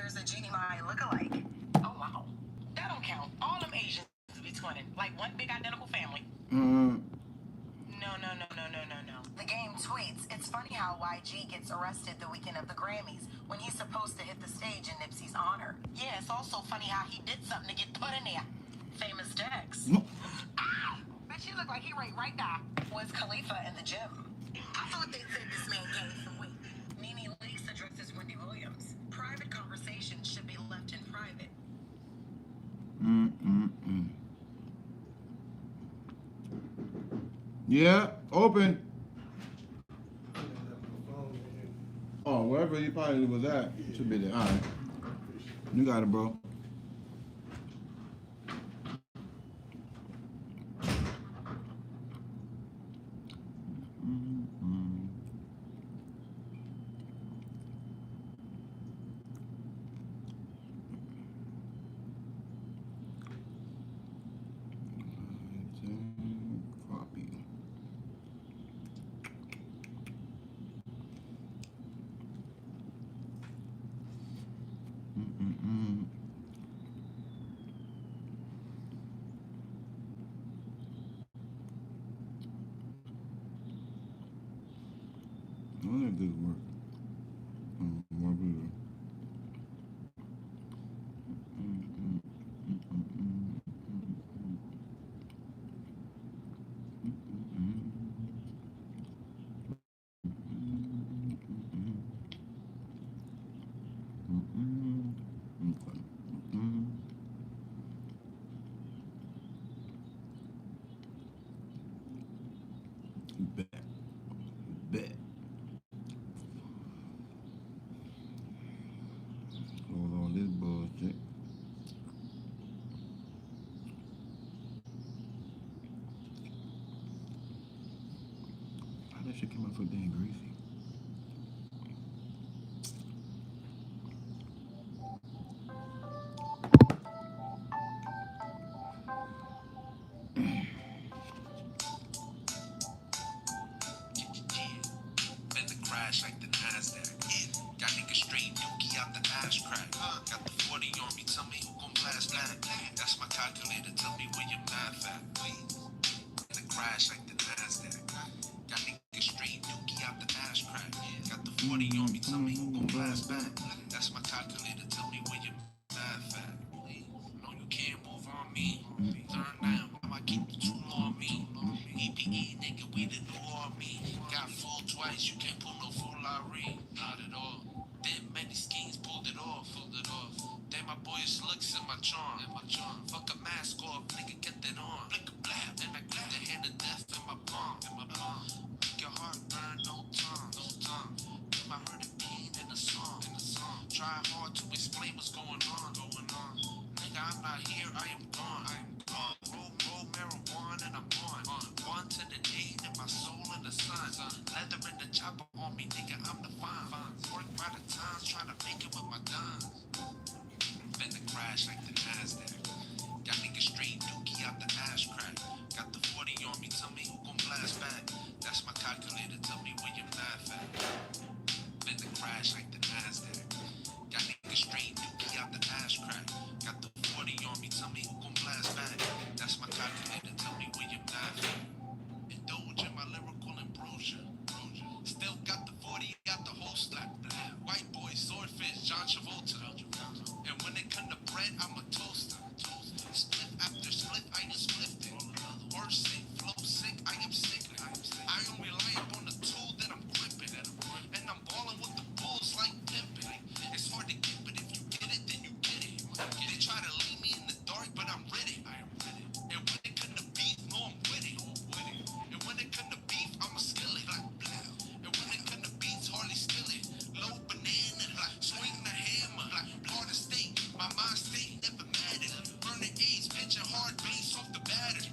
There's a Jeannie Mai lookalike. Oh, wow. That don't count. All them Asians be twinning. Like one big identical family. No. The game tweets, it's funny how YG gets arrested the weekend of the Grammys when he's supposed to hit the stage in Nipsey's honor. Yeah, it's also funny how he did something to get put in there. Famous Dex. Bet you look like he right now. Was Khalifa in the gym? I thought they said this man gained some weight. Nene Leakes addresses Wendy Williams. Private conversations should be left in private. Yeah, open. Oh, wherever he probably was at, should be there. All right. You got it, bro. Well, that did work. More good. Bet. Hold on this bullshit. How that shit came out so damn greasy? Like the NASDAQ. Got niggas straight dookie out the ash crack. Got the 40 on me, tell me who gon' blast that. That's my calculator, tell me where your math at. The crash like the NASDAQ. Got niggas straight dookie out the ash crack. Got the 40 on me, tell me who gon' blast back. That's my calculator, tell me where your math at. No, you can't move on me. Turn down, I might keep the tool on me. EPE, nigga, we the new army. Got full twice, you can't pull no full Larry. Not at all. Did many schemes, pulled it off. Then my boyish looks in my charm. Fuck a mask off, nigga, get that on. Blick a blab, then I get the hand of death in my palm. Make your heart burn, no tongue. I heard it being in the song. Try hard to explain what's going on. Nigga, I'm not here, I am gone. Roll marijuana and I'm on. One to the day and my soul in the sun. Leather in the chopper on me, nigga, I'm the fine. Work by the times, trying to make it with my guns. Then the crash like the NASDAQ. Got niggas straight dookie out the ash crack. Got the 40 on me, tell me who gon' blast back. That's my calculator, tell me where your math at. Then the crash like the NASDAQ. Got niggas straight dookie out the ash crack. Got the 40 on me, tell me who gon' blast back. That's my calculator, tell me where your math at. Indulge in my lyrical ambrosia. Still got the 40 out the holster. White boy, swordfish, John Travolta. And when it come to bread, I'm a toaster. Split after split, I am spliffed it. Word sick, flow sick, I am sick. I am reliant on the tool that I'm gripping. And I'm balling with the bulls like pimping. It's hard to get, but if you get it, then you get it. They try to leave me in the dark, but I'm ready. And when it come to beef, no, I'm with it. And when it come to beef, I'm a skillet. And when it come to beats, hardly skillet. Low banana, swing the hammer. Hard to stay, my mind state never mattered. Burning A's, pitching hard bass off the batter.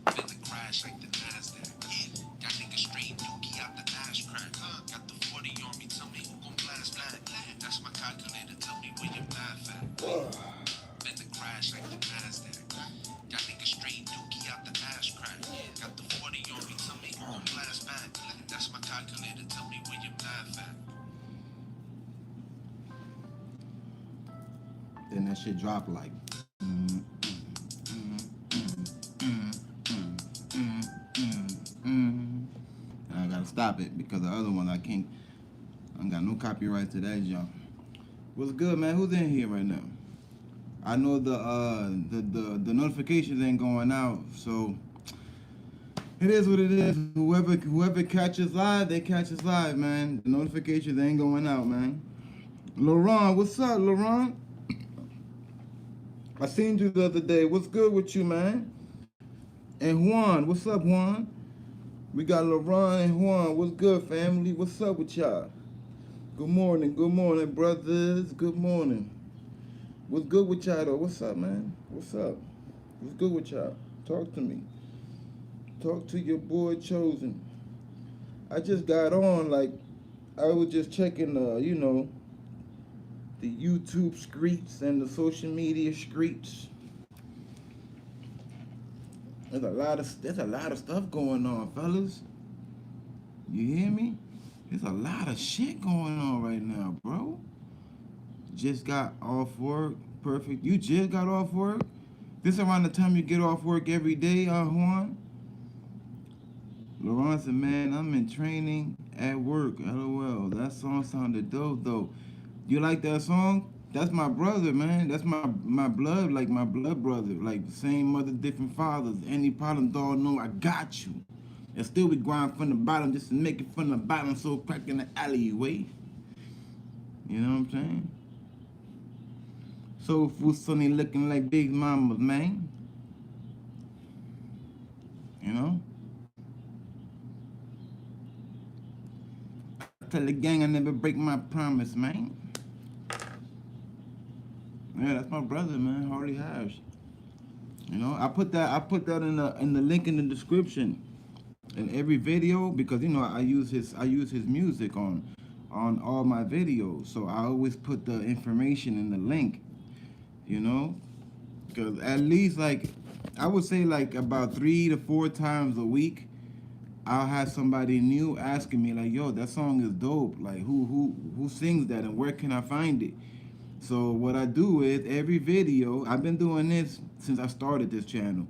Then the crash like the NASDAQ. Got niggas straight dookie out the ash crack. Got the 40 on me, tell me who gon' blast back. That's my calculator, tell me where your math at. Then the crash like the NASDAQ. Got niggas straight dookie out the ash crack. Got the 40 on me, tell me who gon' blast back. That's my calculator, tell me where your math at. then that shit drop like. Mm, and I gotta stop it because the other one I can't. I got no copyright to that jump. What's good, man? Who's in here right now? I know the notifications ain't going out, so it is what it is. Whoever catches live, they catch us live, man. The notifications ain't going out, man. Laurent, what's up, Laurent? I seen you the other day. What's good with you, man? And Juan, what's up, Juan? We got Laurent and Juan. What's good, family? What's up with y'all? Good morning, brothers. Good morning. What's good with y'all, though? What's up, man? What's up? What's good with y'all? Talk to me. Talk to your boy Chosen. I just got on, like, I was just checking, the YouTube streets and the social media streets. There's a lot of stuff going on, fellas. You hear me? There's a lot of shit going on right now, bro. Just got off work. Perfect. You just got off work? This around the time you get off work every day, Juan? Laurent said, man, I'm in training at work. LOL. That song sounded dope, though. You like that song? That's my brother, man. That's my blood, like my blood brother. Like the same mother, different fathers. Any problem, dog, know I got you. And still we grind from the bottom just to make it from the bottom so crack in the alleyway. You know what I'm saying? Soul food Sunny looking like Big Mama's, man. You know? I tell the gang I never break my promise, man. Yeah, that's my brother, man. Harley Hash. You know, I put that in the link in the description in every video because I use his music on all my videos. So I always put the information in the link, because at least like I would say like about 3 to 4 times a week I'll have somebody new asking me like, yo, that song is dope. Like who sings that and where can I find it? So what I do is every video, I've been doing this since I started this channel.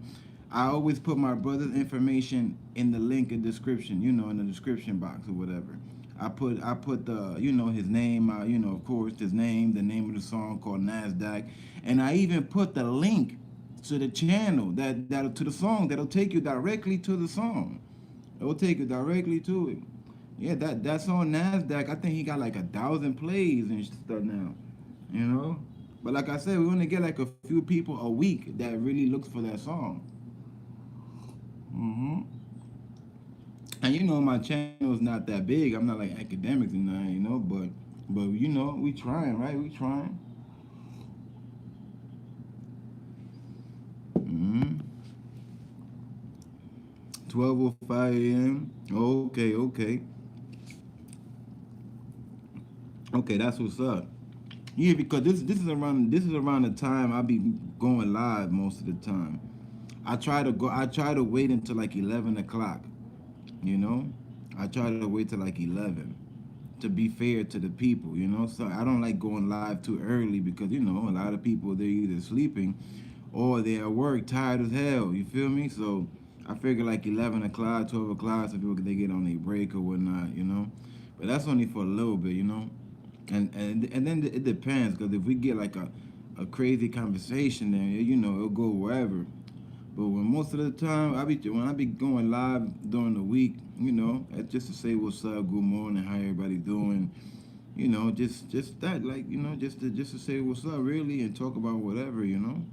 I always put my brother's information in the link in description, in the description box or whatever. I put the, his name, of course, his name, the name of the song called NASDAQ. And I even put the link to the channel, that to the song that'll take you directly to the song. It'll take you directly to it. Yeah, that's on NASDAQ. I think he got like 1,000 plays and stuff now. But like I said, we only get like a few people a week that really looks for that song. And my channel is not that big. I'm not like academics and that, but we trying, right? We trying. 12:05 a.m. Okay, that's what's up. Yeah, because this is around the time I be going live most of the time. I try to wait until like 11 o'clock. I try to wait till like 11 to be fair to the people. So I don't like going live too early because a lot of people, they're either sleeping or they're at work tired as hell. You feel me? So I figure like 11 o'clock, 12 o'clock, so people they get on their break or whatnot. But that's only for a little bit. And then it depends, because if we get like a crazy conversation, then it'll go wherever. But when most of the time when I be going live during the week, it's just to say what's up, good morning, how everybody doing, just that, like just to say what's up really and talk about whatever, And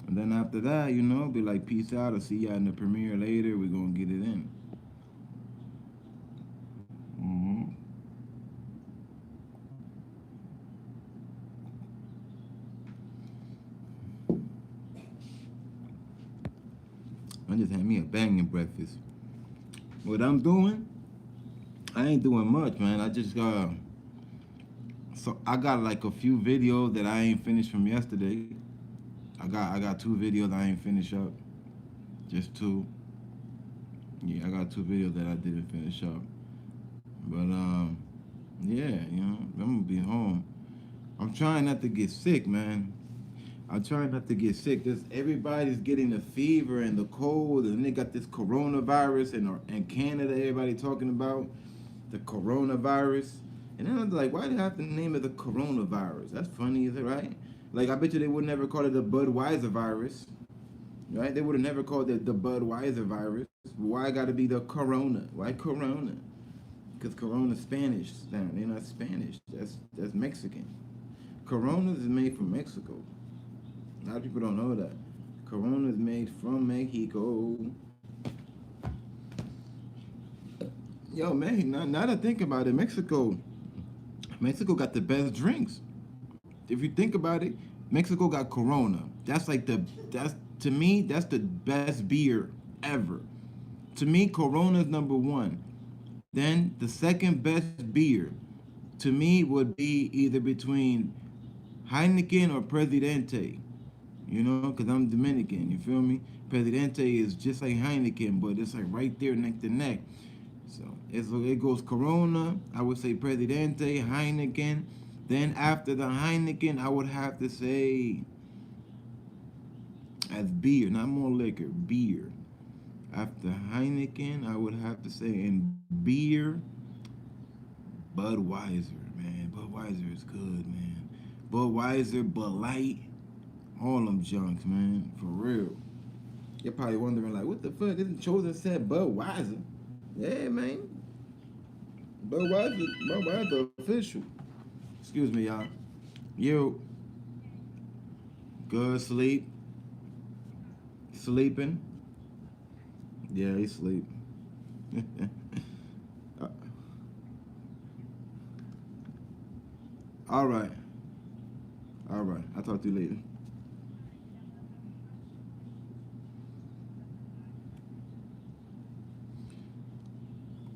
then after that, be like peace out, I'll see y'all in the premiere later. We're gonna get it in. I just had me a banging breakfast. What I'm doing, I ain't doing much, man. I just so I got like a few videos that I ain't finished from yesterday. I got 2 videos I ain't finished up. Just 2. Yeah, I got 2 videos that I didn't finish up. But yeah, I'm gonna be home. I'm trying not to get sick, man. I'm trying not to get sick. Everybody's getting the fever and the cold, and they got this coronavirus in Canada. Everybody talking about the coronavirus, and then I'm like, why do they have to name it the coronavirus? That's funny, is it right? Like, I bet you they would never call it the Budweiser virus, right? They would have never called it the Budweiser virus. Why got to be the Corona? Why Corona? Because Corona's Spanish. Now they're not Spanish. That's Mexican. Coronas is made from Mexico. A lot of people don't know that. Corona is made from Mexico. Yo, man, now that I think about it, Mexico got the best drinks. If you think about it, Mexico got Corona. To me, that's the best beer ever. To me, Corona is number one. Then the second best beer, to me, would be either between Heineken or Presidente. You know, because I'm Dominican, you feel me? Presidente is just like Heineken, but it's like right there neck to neck. So it goes Corona, I would say Presidente, Heineken. Then after the Heineken, I would have to say, as beer, not more liquor, beer. After Heineken, I would have to say in beer, Budweiser, man. Budweiser is good, man. Budweiser, Bud Light, all them junks, man, for real. You're probably wondering, like, what the fuck? Isn't Chosen said Budweiser? Yeah, man. Budweiser official. Excuse me, y'all. Yo, good sleep. Sleeping. Yeah, he sleep. All right. All right. I'll talk to you later.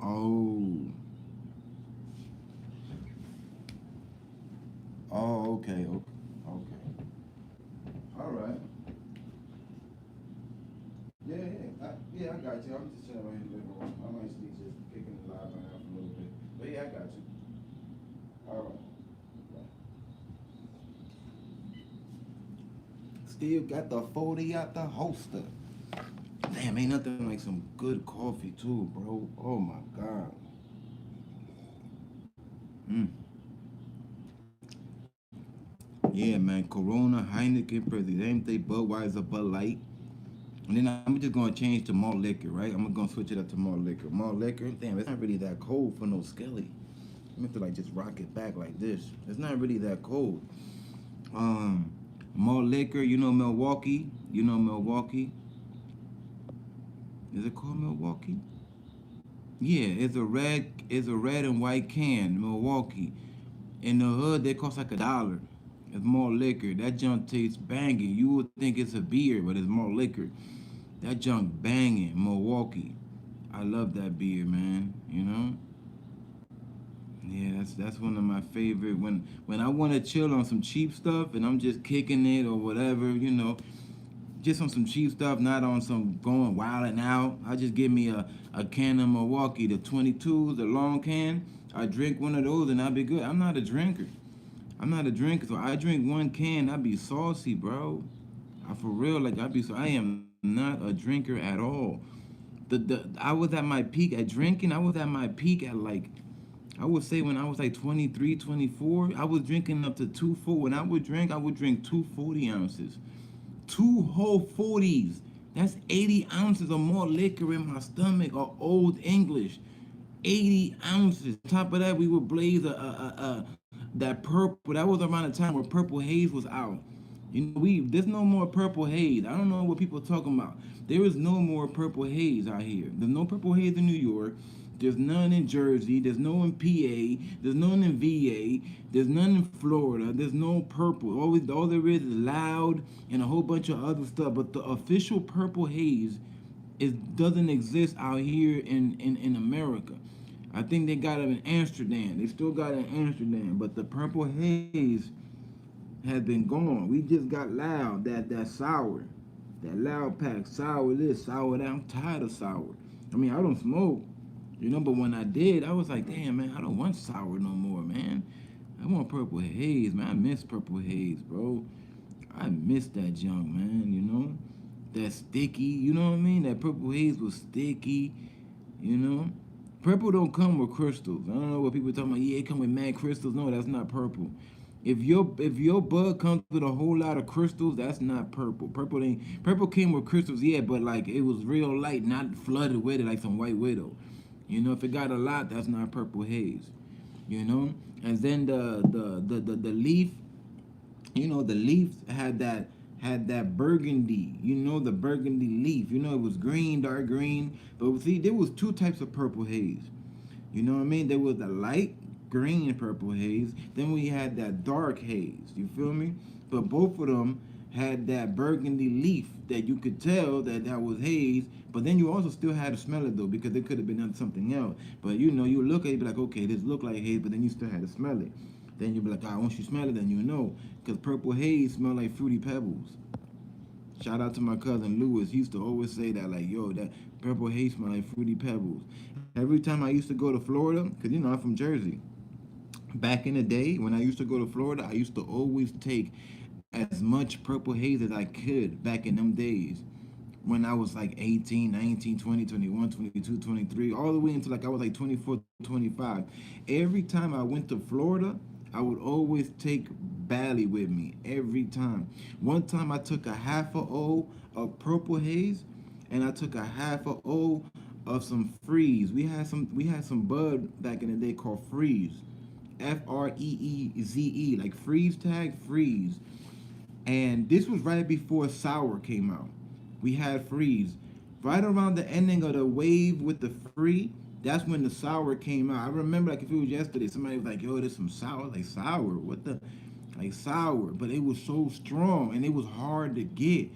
Oh. Oh, okay. Okay. All right. Yeah, I got you. I'm just chilling right in the living room. I might be just kicking the live right now for a little bit. But yeah, I got you. All right. Still got the 40 out the holster. Damn, ain't nothing like some good coffee too, bro. Oh my God. Yeah, man. Corona, Heineken, Presidente, Budweiser, Bud Light. And then I'm just gonna change to malt liquor, right? I'm gonna switch it up to malt liquor. Malt liquor, damn, it's not really that cold for no skelly. I'm gonna have to like just rock it back like this. It's not really that cold. Malt liquor, you know Milwaukee. You know Milwaukee. Is it called Milwaukee? Yeah, it's a red and white can, Milwaukee. In the hood, they cost like $1. It's more liquor. That junk tastes banging. You would think it's a beer, but it's more liquor. That junk banging, Milwaukee. I love that beer, man. You know. Yeah, that's one of my favorite. When I want to chill on some cheap stuff and I'm just kicking it or whatever, you know, just on some cheap stuff, not on some going wild and out. I just give me a can of Milwaukee, the 22s, the long can. I drink one of those and I'll be good. I'm not a drinker. So I drink one can, I be saucy, bro. For real, like I am not a drinker at all. I was at my peak at drinking. I was at my peak at like, I would say when I was like 23, 24, I was drinking up to 240. When I would drink 240 ounces. 2 whole 40s. That's 80 ounces or more liquor in my stomach or Old English. 80 ounces. On top of that, we would blaze that purple. That was around the time where Purple Haze was out. You know, there's no more Purple Haze. I don't know what people are talking about. There is no more Purple Haze out here. There's no Purple Haze in New York. There's none in Jersey. There's no in PA. There's none in VA. There's none in Florida. There's no purple. All there is Loud and a whole bunch of other stuff. But the official Purple Haze doesn't exist out here in America. I think they got it in Amsterdam. They still got it in Amsterdam. But the Purple Haze has been gone. We just got Loud, that sour. That Loud pack, sour this, sour that. I'm tired of sour. I mean, I don't smoke. You know, but when I did, I was like, damn, man, I don't want sour no more, man. I want Purple Haze, man. I miss Purple Haze, bro. I miss that junk, man. You know, that sticky. You know what I mean? That Purple Haze was sticky. You know, purple don't come with crystals. I don't know what people talking about. Yeah, it come with mad crystals. No, that's not purple. If your bud comes with a whole lot of crystals, that's not purple. Purple came with crystals, yeah, but like it was real light, not flooded with it like some white widow. You know, if it got a lot, that's not purple haze. You know, and then the leaf, you know, the leaf had that burgundy, you know, the burgundy leaf. You know, it was green, dark green. But see, there was two types of purple haze. You know what I mean? There was the light green purple haze. Then we had that dark haze. You feel me? But both of them had that burgundy leaf that you could tell that was haze. But then you also still had to smell it though, because it could have been done something else. But you know, you look at it, be like, okay, this look like haze, but then you still had to smell it. Then you'll be like, ah, once you smell it, then you know. Because purple haze smell like Fruity Pebbles. Shout out to my cousin Lewis. He used to always say that, like, yo, that purple haze smell like Fruity Pebbles. Every time I used to go to Florida, because, you know, I'm from Jersey. Back in the day, when I used to go to Florida, I used to always take as much purple haze as I could back in them days. When I was like 18, 19, 20, 21, 22, 23, all the way until like I was like 24, 25. Every time I went to Florida, I would always take Bally with me every time. One time I took a half a O of purple haze, and I took a half a O of some freeze. We had some bud back in the day called freeze. Freeze, like freeze tag, freeze. And this was right before Sour came out. We had Freeze. Right around the ending of the wave with the Free, that's when the Sour came out. I remember like if it was yesterday, somebody was like, yo, there's some Sour. Like, Sour? What the? Like, Sour. But it was so strong and it was hard to get.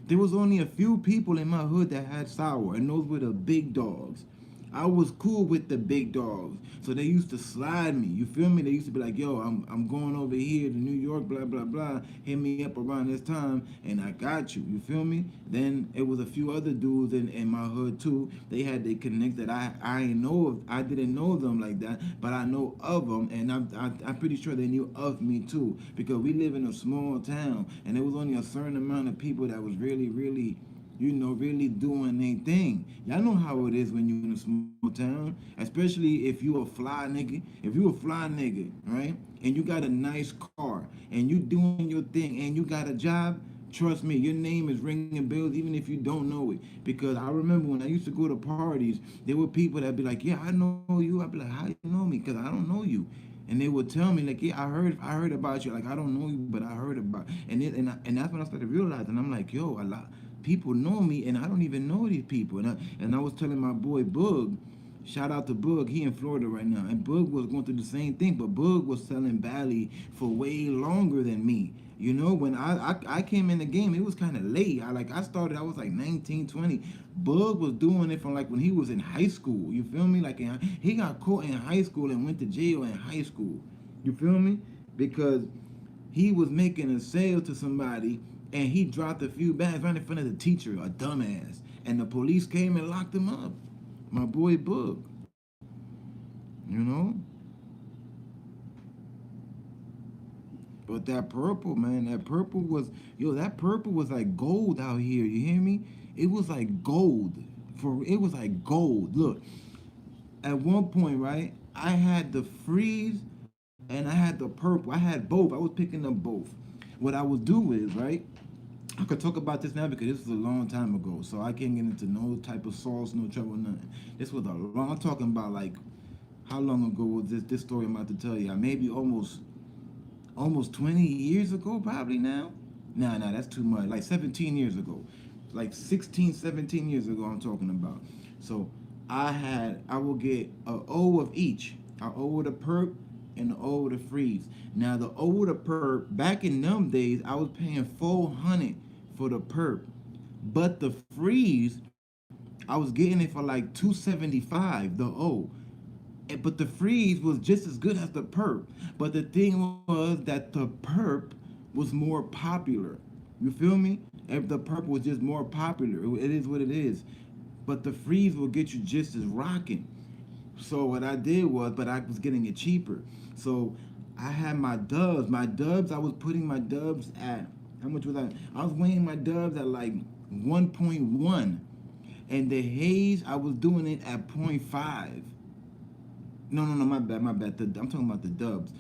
There was only a few people in my hood that had Sour, and those were the big dogs. I was cool with the big dogs. So they used to slide me. You feel me? They used to be like, yo, I'm going over here to New York, blah, blah, blah. Hit me up around this time and I got you. You feel me? Then it was a few other dudes in my hood too. They had they connect that I ain't know of. I didn't know them like that, but I know of them, and I'm pretty sure they knew of me too, because we live in a small town and there was only a certain amount of people that was really, really, you know, really doing their thing. Y'all know how it is when you in a small town, especially if you a fly nigga. If you a fly nigga, right, and you got a nice car, and you doing your thing, and you got a job, trust me, your name is ringing bells even if you don't know it. Because I remember when I used to go to parties, there were people that be like, yeah, I know you. I'd be like, how you know me? Because I don't know you. And they would tell me like, yeah, I heard about you. Like, I don't know you, but I heard about. And that's when I started realizing. I'm like, yo, a lot people know me, and I don't even know these people. And I was telling my boy Bug, shout out to Bug, he in Florida right now, and Bug was going through the same thing, but Bug was selling Bally for way longer than me. You know, when I came in the game, it was kind of late. I started, I was like 19, 20. Bug was doing it from like when he was in high school. You feel me? Like, he got caught in high school and went to jail in high school. You feel me? Because he was making a sale to somebody and he dropped a few bags right in front of the teacher, a dumbass. And the police came and locked him up. My boy Bug. You know? But that purple, man, that purple was like gold out here. You hear me? It was like gold. It was like gold. Look, at one point, right, I had the freeze and I had the purple. I had both. I was picking up both. What I would do is, right, I could talk about this now because this was a long time ago, so I can't get into no type of sauce, no trouble, nothing. This was a long. I'm talking about like how long ago was this story I'm about to tell you? Maybe almost 20 years ago, probably now. Nah, that's too much. Like 17 years ago, like 16, 17 years ago. I'm talking about. So I will get a O of each. A O of the perp and the O of the freeze. Now the O of the perp, back in them days, I was paying 400 for the perp, but the freeze, I was getting it for like 275. The O. But the freeze was just as good as the perp. But the thing was that the perp was more popular. You feel me? If the perp was just more popular, it is what it is. But the freeze will get you just as rocking. So what I did was, but I was getting it cheaper. So I had my dubs. My dubs, I was putting my dubs at, how much was I? I was weighing my dubs at like 1.1. And the haze, I was doing it at point 0.5. No, my bad, my bad. I'm talking about the dubs.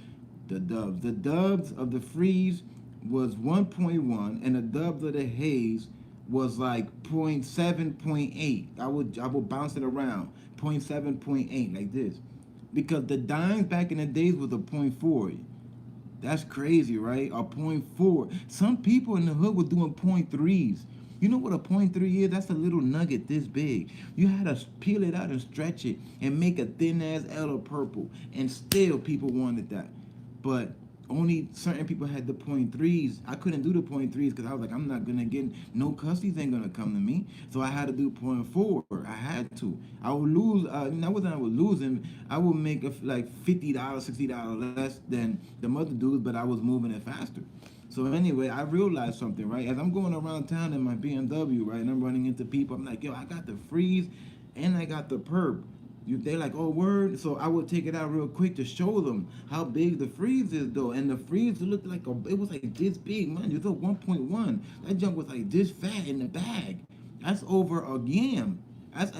The dubs. The dubs of the freeze was 1.1, and the dubs of the haze was like point 0.7, point 0.8. I would bounce it around. Point 0.7, point 0.8, like this. Because the dimes back in the days was a point 0.4. That's crazy, right? A point 0.4. Some people in the hood were doing point 0.3s. You know what a point 0.3 is? That's a little nugget this big. You had to peel it out and stretch it and make a thin ass L of purple. And still people wanted that. But only certain people had the point 0.3s. I couldn't do the point 0.3s because I was like, I'm not gonna get, no cussies ain't gonna come to me. So I had to do point 0.4. I had to. I would lose. That wasn't I was losing. I would make like $50, $60 less than the mother dudes, but I was moving it faster. So anyway, I realized something, right? As I'm going around town in my BMW, right, and I'm running into people, I'm like, yo, I got the freeze and I got the perp. They like, oh, word. So I would take it out real quick to show them how big the freeze is, though. And the freeze looked like it was like this big, man. It was a 1.1. That junk was like this fat in the bag. That's over a yam. That's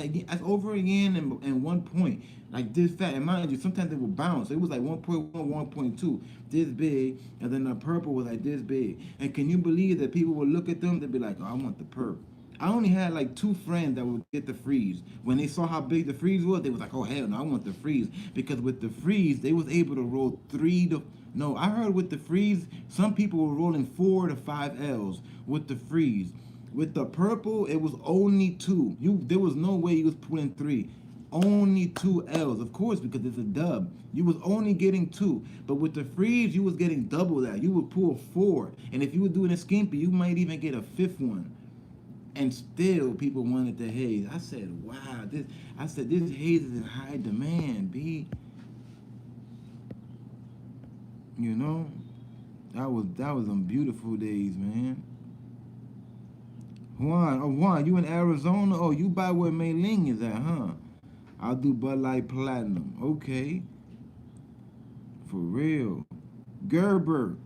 over a yam and 1 point. Like this fat. And mind you, sometimes it would bounce. It was like 1.1, 1.2, this big. And then the purple was like this big. And can you believe that people would look at them? They'd be like, oh, I want the purp. I only had like 2 friends that would get the freeze. When they saw how big the freeze was, they was like, oh hell no, I want the freeze. Because with the freeze, they was able to roll 3 to, no, I heard with the freeze, some people were rolling 4 to 5 L's with the freeze. With the purple, it was only 2. There was no way you was putting 3. Only 2 L's, of course, because it's a dub. You was only getting 2. But with the freeze, you was getting double that. You would pull 4. And if you were doing a skimpy, you might even get a 5th one. And still people wanted the haze. I said, wow, this haze is in high demand, B. You know? That was some beautiful days, man. Juan, you in Arizona? Oh, you by where Mei Ling is at, huh? I'll do Bud Light Platinum. Okay. For real. Gerber.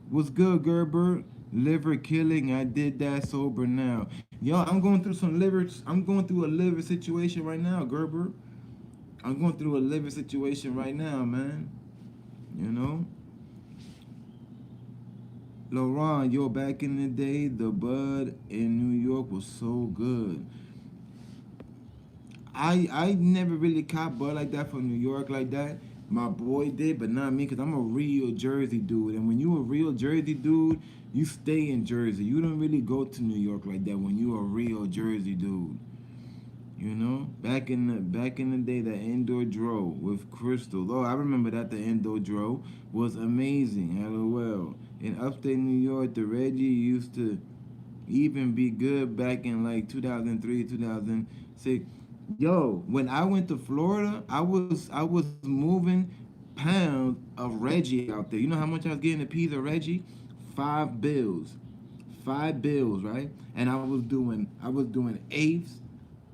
What's good, Gerber? Liver killing. I did that sober now. Yo, I'm going through a liver situation right now, Gerber. I'm going through a liver situation right now, man. You know? Laurent, yo, back in the day, the bud in New York was so good. I never really caught bud like that from New York like that. My boy did, but not me, because I'm a real Jersey dude. And when you a real Jersey dude, you stay in Jersey. You don't really go to New York like that when you a real Jersey dude. You know? Back in the day, the indoor dro with Crystal. Oh, I remember that the indoor dro was amazing. LOL. In upstate New York, the Reggie used to even be good back in like 2003, 2006. Yo, when I went to Florida, I was moving pounds of Reggie out there. You know how much I was getting a piece of Reggie? $5. $5, right? And I was doing eighths.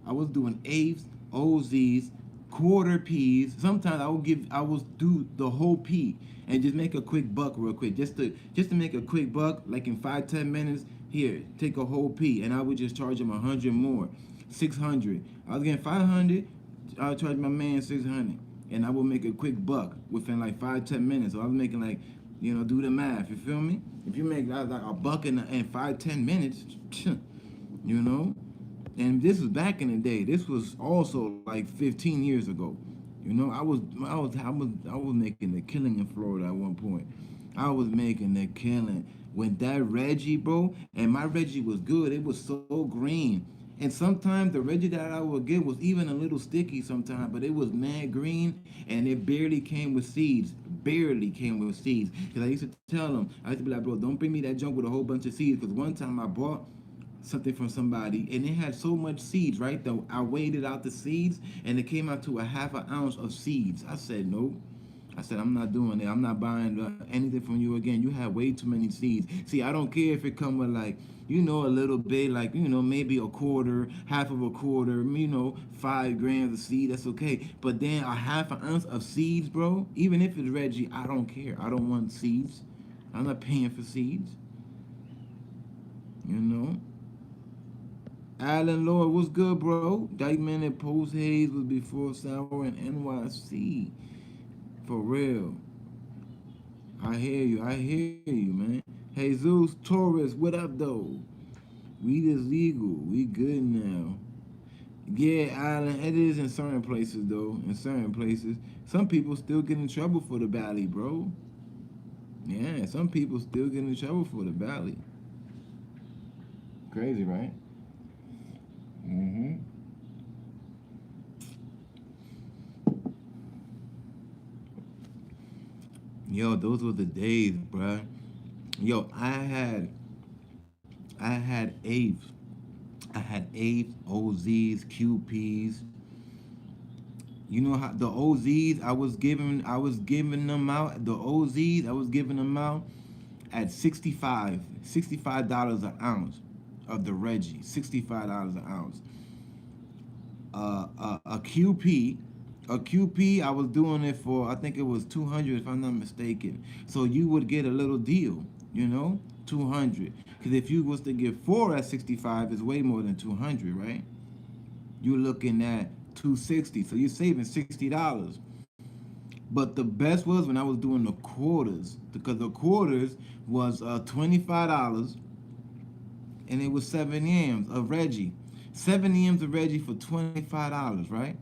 I was doing eighths, OZs, quarter P's. Sometimes I would do the whole P and just make a quick buck real quick. Just to make a quick buck, like in 5-10 minutes, here, take a whole P, and I would just charge him 100 more. 600. I was getting 500. I would charge my man 600, and I would make a quick buck within like 5-10 minutes. So I was making like, do the math. You feel me? If you make like a buck in 5-10 minutes, you know. And this was back in the day. This was also like 15 years ago. I was making the killing in Florida at one point. I was making the killing when that Reggie, bro, and my Reggie was good. It was so green. And sometimes the Reggie that I would get was even a little sticky sometimes, but it was mad green, and it barely came with seeds. Barely came with seeds. Because I used to tell them, I used to be like, bro, don't bring me that junk with a whole bunch of seeds. Because one time I bought something from somebody, and it had so much seeds, right? That I weighed it out the seeds, and it came out to a half an ounce of seeds. I said, nope. I said, I'm not doing it. I'm not buying anything from you again. You have way too many seeds. See, I don't care if it come with like, a little bit, like, maybe a quarter, half of a quarter, 5 grams of seed. That's okay. But then a half an ounce of seeds, bro, even if it's Reggie, I don't care. I don't want seeds. I'm not paying for seeds. You know? Alan Lord, what's good, bro? Dykeman and Post Hayes was before Sour and NYC. For real. I hear you. I hear you, man. Jesus Torres, what up, though? Weed is legal. We good now. Yeah, Alan, it is in certain places, though. In certain places. Some people still get in trouble for the Bali, bro. Yeah, some people still get in trouble for the Bali. Crazy, right? Mm-hmm. Yo, those were the days, bruh. Yo, I had Aves. I had Aves, OZs, QPs. You know how the OZs I was giving them out. The OZs I was giving them out at $65 an ounce of the Reggie. $65 an ounce. A QP I was doing it for, I think it was 200 if I'm not mistaken. So you would get a little deal, 200. Because if you was to get four at 65, it's way more than 200, right? You're looking at 260, so you're saving $60. But the best was when I was doing the quarters, because the quarters was $25, and it was 7 yams of Reggie. 7 yams of Reggie for $25, right?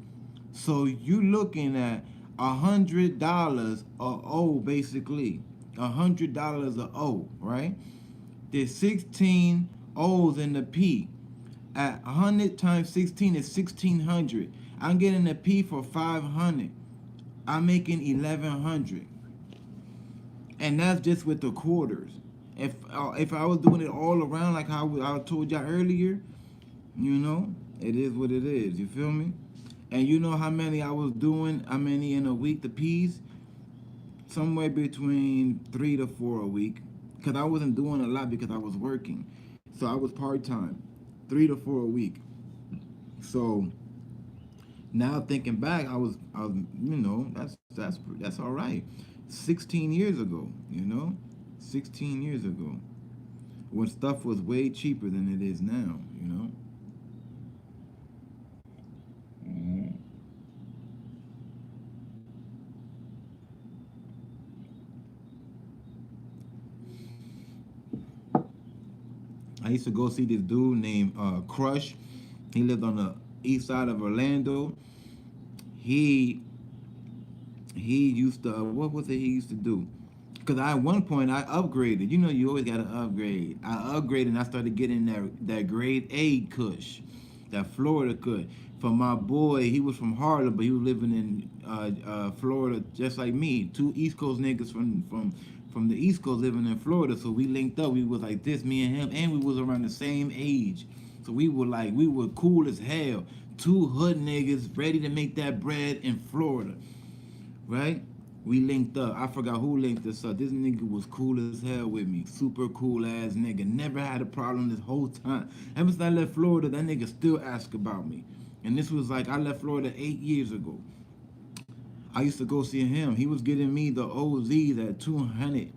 So you looking at $100 a O basically. $100 a O, right? There's 16 O's in the P. At 100 times 16 is 1600. I'm getting the P for 500. I'm making 1100, and that's just with the quarters. If I was doing it all around like how I told y'all earlier, it is what it is. You feel me? And you know how many I was doing? How many in a week? The P's somewhere between 3 to 4 a week, because I wasn't doing a lot because I was working, so I was part time, 3 to 4 a week. So now thinking back, I was, that's all right. 16 years ago, 16 years ago, when stuff was way cheaper than it is now. Mhm. I used to go see this dude named Crush. He lived on the east side of Orlando. He he used to what was it he used to do? Because at one point I upgraded. You always gotta upgrade. I upgraded and I started getting that grade A Kush, that Florida Kush. For my boy, he was from Harlem, but he was living in Florida just like me. Two East Coast niggas from the East Coast living in Florida. So we linked up. We was like this, me and him, and we was around the same age. So we were cool as hell. Two hood niggas ready to make that bread in Florida, right? We linked up. I forgot who linked us up. This nigga was cool as hell with me. Super cool ass nigga. Never had a problem this whole time. Ever since I left Florida, that nigga still ask about me. And this was like I left Florida 8 years ago. I used to go see him. He was getting me the OZs at 200.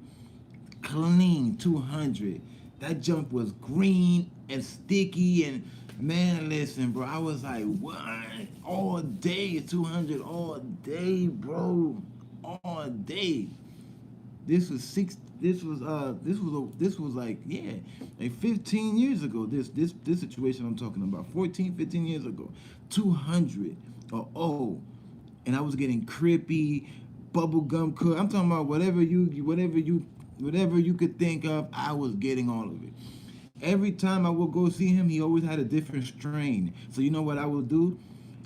Clean 200. That junk was green and sticky and man, listen, bro. I was like, what? All day, 200 all day, bro. All day. This was six. This was like, yeah, like 15 years ago. This situation I'm talking about, 14, 15 years ago, 200 or and I was getting crippy, bubblegum cook. I'm talking about whatever you could think of. I was getting all of it. Every time I would go see him, he always had a different strain. So you know what I would do?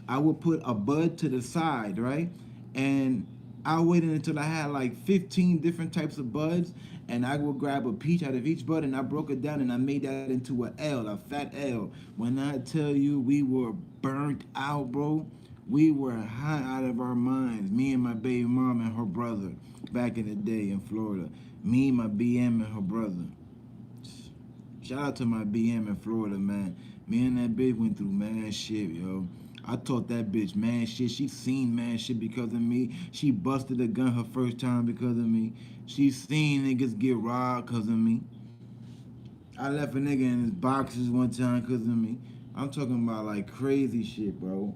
I would put a bud to the side, right? And I waited until I had like 15 different types of buds, and I would grab a peach out of each bud, and I broke it down, and I made that into a L, a fat L. When I tell you we were burnt out, bro, We were high out of our minds. Me and my baby mom and her brother back in the day in Florida. Me, my BM, and her brother. Shout out to my BM in Florida, man. Me and that bitch went through mad shit, yo. I taught that bitch mad shit. She seen mad shit because of me. She busted a gun her first time because of me. She seen niggas get robbed because of me. I left a nigga in his boxes one time because of me. I'm talking about like crazy shit, bro.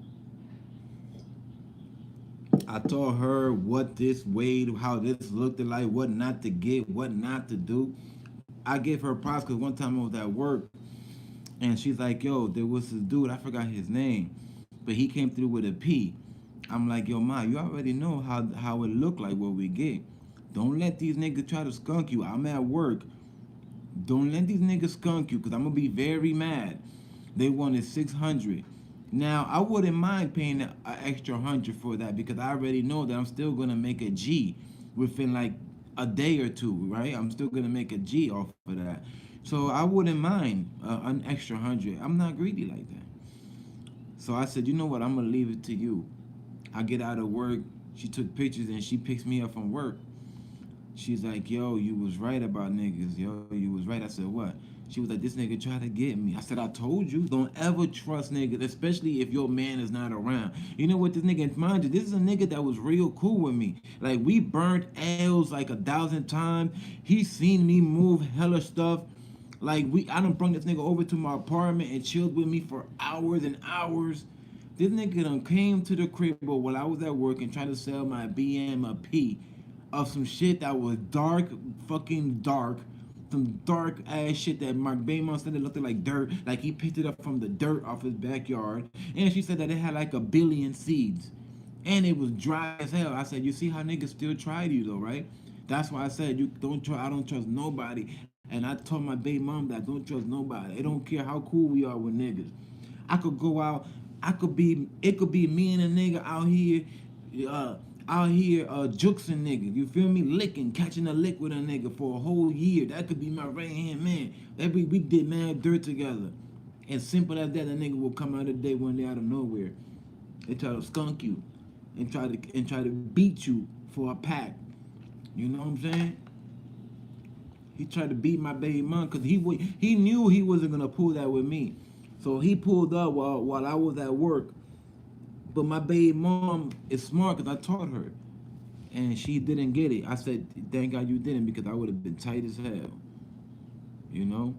I told her what this weighed, how this looked like, what not to get, what not to do. I gave her props because one time I was at work and she's like, yo, there was this dude, I forgot his name, but he came through with a P. I'm like, yo, ma, you already know how it looked like what we get. Don't let these niggas try to skunk you. I'm at work. Don't let these niggas skunk you because I'm going to be very mad. They wanted 600. Now, I wouldn't mind paying an extra 100 for that because I already know that I'm still going to make a G within like a day or two, right? I'm still going to make a G off of that. So I wouldn't mind an extra 100. I'm not greedy like that. So I said, you know what? I'm going to leave it to you. I get out of work. She took pictures and she picks me up from work. She's like, yo, you was right about niggas. Yo, you was right. I said, what? She was like, this nigga tried to get me. I said, I told you, don't ever trust niggas, especially if your man is not around. You know what this nigga, mind you, this is a nigga that was real cool with me. Like, we burnt L's like 1,000 times. He seen me move hella stuff. Like, I done brought this nigga over to my apartment and chilled with me for hours and hours. This nigga done came to the crib while I was at work and tried to sell my BM a P of some shit that was dark, fucking dark. Some dark ass shit that my baby mom said it looked like dirt. Like he picked it up from the dirt off his backyard. And she said that it had like 1,000,000,000 seeds. And it was dry as hell. I said, you see how niggas still tried you though, right? That's why I said you don't try. I don't trust nobody. And I told my baby mom that don't trust nobody. It don't care how cool we are with niggas. I could go out. It could be me and a nigga uh, out here juxing niggas. You feel me? Licking, catching a lick with a nigga for a whole year. That could be my right hand man. We did mad dirt together. And simple as that, nigga will come out of the day one day out of nowhere. They try to skunk you and try to beat you for a pack. You know what I'm saying? He tried to beat my baby mom because he knew he wasn't gonna pull that with me. So he pulled up while I was at work. But my baby mom is smart because I taught her. And she didn't get it. I said, thank God you didn't because I would have been tight as hell. You know?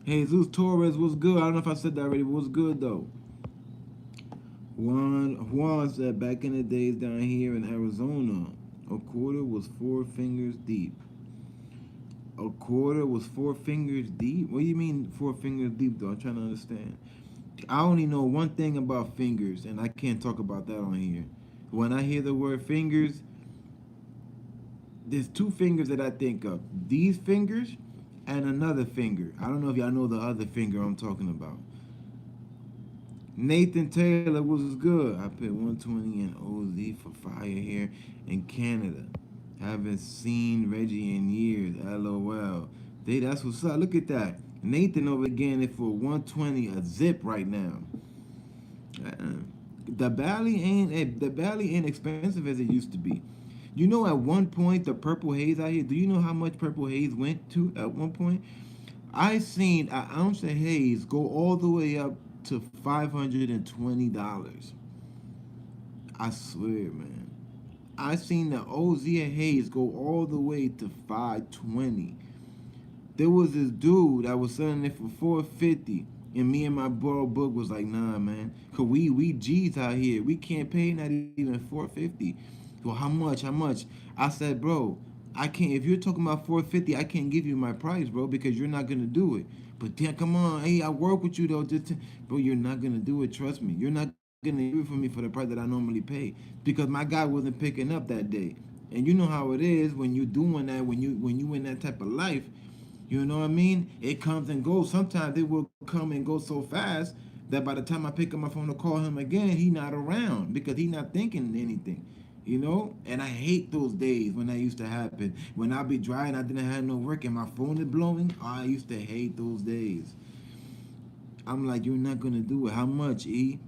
Jesus Torres was good. I don't know if I said that already, but was good though. Juan said back in the days down here in Arizona, a quarter was 4 fingers deep. A quarter was 4 fingers deep? What do you mean 4 fingers deep though? I'm trying to understand. I only know one thing about fingers, and I can't talk about that on here. When I hear the word fingers, there's 2 fingers that I think of. These fingers and another finger. I don't know if y'all know the other finger I'm talking about. Nathan Taylor was good. I put 120 in OZ for fire here in Canada. Haven't seen Reggie in years. LOL. That's what's up. Look at that. Nathan over again it for 120 a zip right now. The Bally ain't expensive as it used to be. You know, at one point the Purple Haze out here. Do you know how much Purple Haze went to at one point? I seen an ounce of haze go all the way up to $520. I swear, man. I seen the OZ haze go all the way to $520. There was this dude that was selling it for $450, and me and my bro Book was like, nah, man, cause we G's out here. We can't pay not even $450. Well, how much? How much? I said, bro, I can't. If you're talking about $450, I can't give you my price, bro, because you're not gonna do it. But then, come on, hey, I work with you though, bro. You're not gonna do it. Trust me. You're not gonna do it for me for the price that I normally pay because my guy wasn't picking up that day. And you know how it is when you're doing that, when you in that type of life. You know what I mean? It comes and goes. Sometimes it will come and go so fast that by the time I pick up my phone to call him again, he not around because he not thinking anything. You know? And I hate those days when that used to happen. When I be driving, I didn't have no work and my phone is blowing. I used to hate those days. I'm like, you're not gonna do it. How much, E?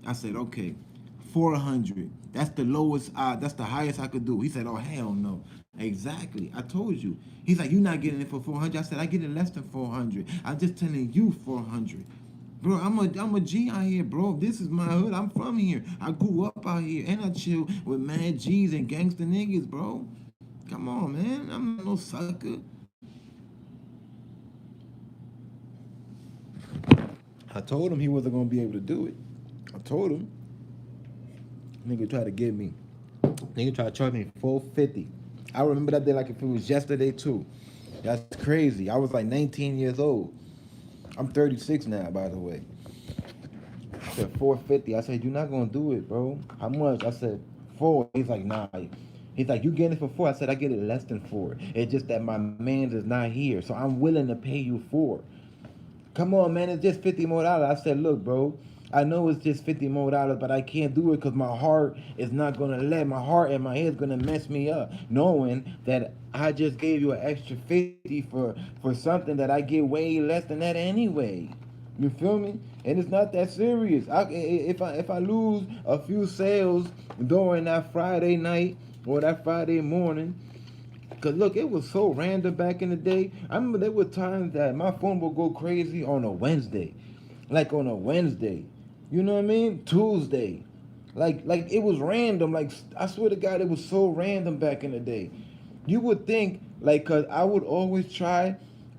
I said, okay, 400. That's the lowest. That's the highest I could do. He said, oh hell no. Exactly. I told you. He's like, you're not getting it for 400. I said, I get it less than 400. I'm just telling you 400. Bro, I'm a G out here, bro. This is my hood. I'm from here. I grew up out here, and I chill with mad G's and gangster niggas, bro. Come on, man. I'm not no sucker. I told him he wasn't gonna be able to do it. I told him. Nigga tried to get me. Nigga tried to charge me 450. I remember that day like if it was yesterday too. That's crazy. I was like 19 years old. I'm 36 now, by the way. I said 450. I said, you're not gonna do it, bro. How much? I said 4. He's like, nah. He's like, you getting it for 4? I said, I get it less than 4. It's just that my man's is not here. So I'm willing to pay you 4. Come on, man, it's just $50 more. I said, look, bro, I know it's just $50 more, but I can't do it because my heart is not gonna let my heart and my head's gonna mess me up, knowing that I just gave you an extra 50 for something that I get way less than that anyway. You feel me? And it's not that serious. If I lose a few sales during that Friday night or that Friday morning. Cause look, it was so random back in the day. I remember there were times that my phone would go crazy on a Wednesday. Like on a Wednesday. You know what I mean? Tuesday. Like it was random. Like I swear to God, it was so random back in the day. You would think, like, cause I would always try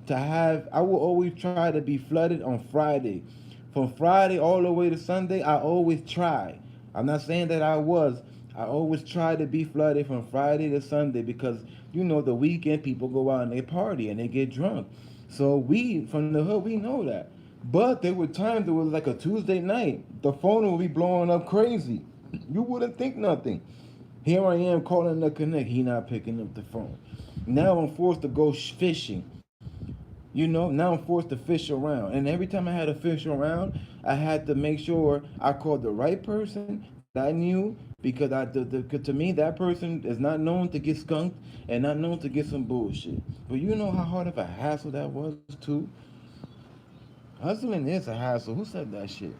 to be flooded on Friday. From Friday all the way to Sunday, I always try. I'm not saying that I was. I always try to be flooded from Friday to Sunday because, you know, the weekend people go out and they party and they get drunk. So we, from the hood, we know that. But there were times it was like a Tuesday night. The phone would be blowing up crazy. You wouldn't think nothing. Here I am calling the connect. He not picking up the phone. Now I'm forced to go fishing. You know, now I'm forced to fish around. And every time I had to fish around, I had to make sure I called the right person that I knew because to me, that person is not known to get skunked and not known to get some bullshit. But you know how hard of a hassle that was, too? Hustling is a hassle. Who said that shit?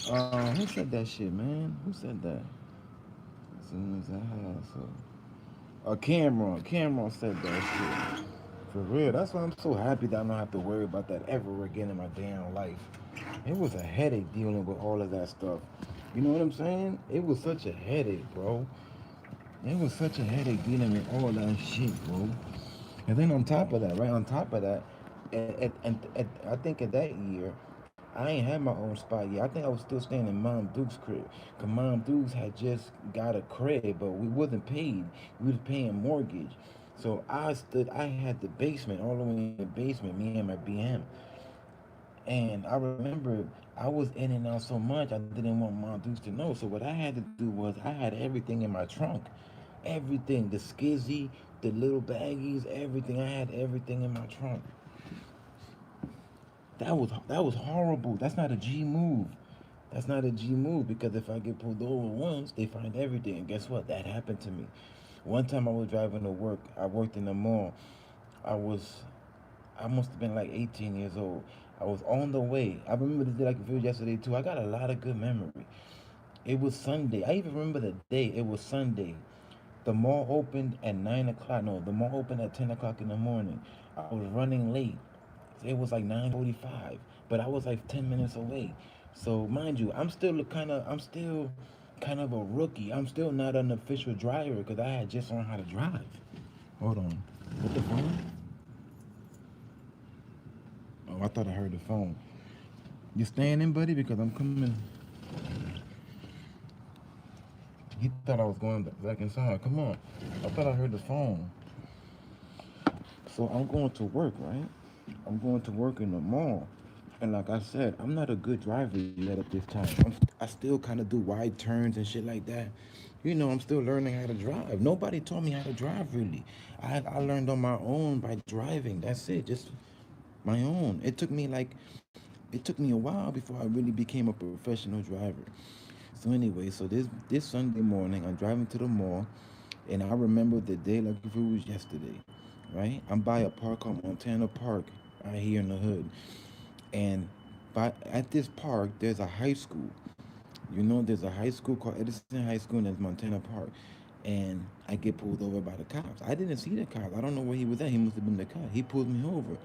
Who said that shit, man? Who said that? Hustling is a hassle. Cameron. Cameron said that shit. For real, that's why I'm so happy that I don't have to worry about that ever again in my damn life. It was a headache dealing with all of that stuff. You know what I'm saying? It was such a headache, bro. It was such a headache dealing with all that shit, bro. And then on top of that, right on top of that, I think at that year, I ain't had my own spot yet. I think I was still staying in Mom Duke's crib. Cause Mom Duke's had just got a crib, but we wasn't paid. We was paying mortgage. So I had the basement, all the way in the basement, me and my BM. And I remember I was in and out so much, I didn't want Mom Dukes to know. So what I had to do was I had everything in my trunk. Everything, the skizzy, the little baggies, everything. I had everything in my trunk. That was horrible. That's not a G move. That's not a G move because if I get pulled over once, they find everything. And guess what? That happened to me. One time I was driving to work. I worked in the mall. I was, I must have been like 18 years old. I was on the way. I remember this day like it was yesterday too. I got a lot of good memory. It was Sunday. I even remember the day. It was Sunday. The mall opened at 9 o'clock. No, the mall opened at 10 o'clock in the morning. I was running late. It was like 9:45, but I was like 10 minutes away. So mind you, I'm still kind of a rookie. I'm still not an official driver because I had just learned how to drive. Hold on. What the phone? Oh, I thought I heard the phone. You staying in, buddy? Because I'm coming. He thought I was going back inside. Come on. I thought I heard the phone. So I'm going to work, right? I'm going to work in the mall. And like I said, I'm not a good driver yet at this time. I still kind of do wide turns and shit like that. You know, I'm still learning how to drive. Nobody taught me how to drive, really. I learned on my own by driving. That's it, just my own. It took me a while before I really became a professional driver. So anyway, so this Sunday morning, I'm driving to the mall, and I remember the day like if it was yesterday, right? I'm by a park called Montana Park out here in the hood, and But at this park, there's a high school. You know, there's a high school called Edison High School, and there's Montana Park. And I get pulled over by the cops. I didn't see the cops. I don't know where he was at. He must have been the cop. He pulled me over.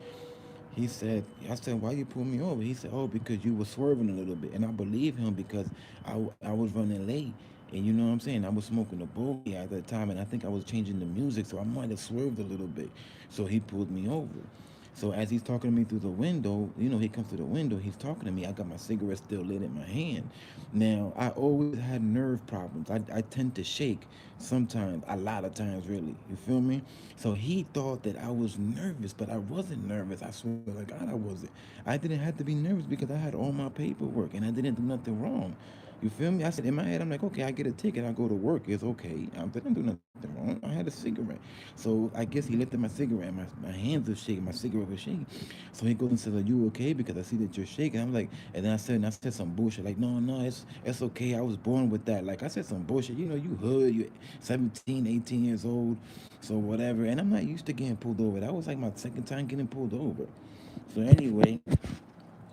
He said, I said, why you pull me over? He said, oh, because you were swerving a little bit. And I believe him because I was running late. And you know what I'm saying? I was smoking a bogey at that time, and I think I was changing the music, so I might have swerved a little bit. So he pulled me over. So as he's talking to me through the window, you know, he comes to the window, he's talking to me. I got my cigarette still lit in my hand. Now, I always had nerve problems. I tend to shake sometimes, a lot of times, really. You feel me? So he thought that I was nervous, but I wasn't nervous. I swear to God, I wasn't. I didn't have to be nervous because I had all my paperwork and I didn't do nothing wrong. You feel me? I said in my head, I'm like, okay, I get a ticket, I go to work, it's okay. I didn't do nothing wrong. I had a cigarette. So I guess he lifted my cigarette, my hands were shaking, my cigarette was shaking. So he goes and says, are you okay? Because I see that you're shaking. I'm like, and I said some bullshit, like, no, no, it's okay. I was born with that. Like I said some bullshit, you know, you hood, you 17, 18 years old, so whatever. And I'm not used to getting pulled over. That was like my second time getting pulled over. So anyway,